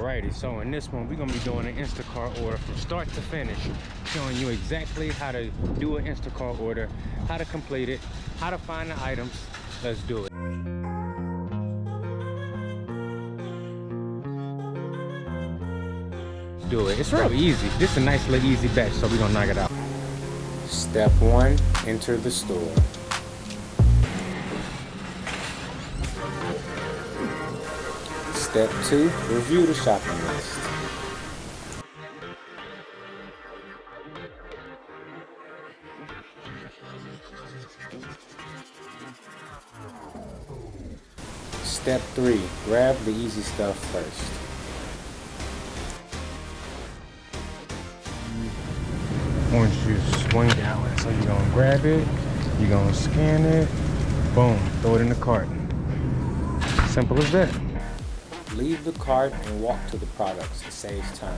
Alrighty, so in this one we're gonna be doing an Instacart order from start to finish, showing you exactly how to do an Instacart order, how to complete it, how to find the items. Let's do it. It's real easy. This is a nice little easy batch, so we're gonna knock it out. Step 1, enter the store. Step 2, review the shopping list. Step 3, grab the easy stuff first. Orange juice, $1 gallon. So you're gonna grab it, you're gonna scan it, boom, throw it in the cart. Simple as that. Leave the cart and walk to the products. It saves time.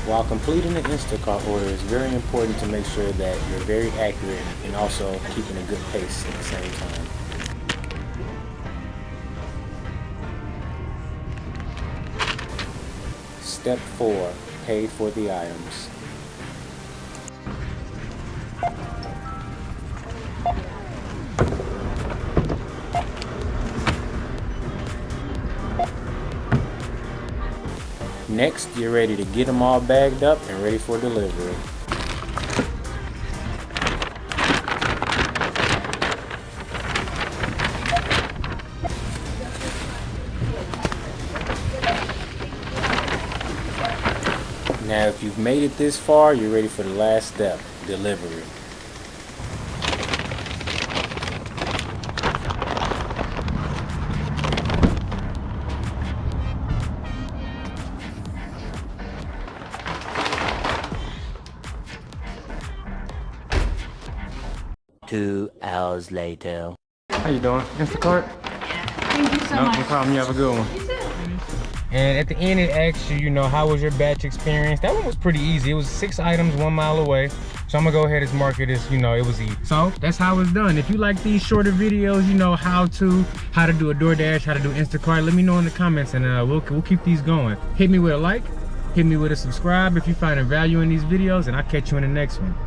While completing an Instacart order, it's very important to make sure that you're very accurate and also keeping a good pace at the same time. Step 4, pay for the items. Next, you're ready to get them all bagged up and ready for delivery. Now, if you've made it this far, you're ready for the last step, delivery. Two hours later. How you doing? Instacart? Thank you so much. No problem. You have a good one. You too. And at the end, it asks you, how was your batch experience? That one was pretty easy. It was 6 items, 1 mile away. So I'm gonna go ahead and mark it as, it was easy. So that's how it's done. If you like these shorter videos, how to do a DoorDash, how to do Instacart, let me know in the comments, and we'll keep these going. Hit me with a like, hit me with a subscribe if you find value in these videos, and I'll catch you in the next one.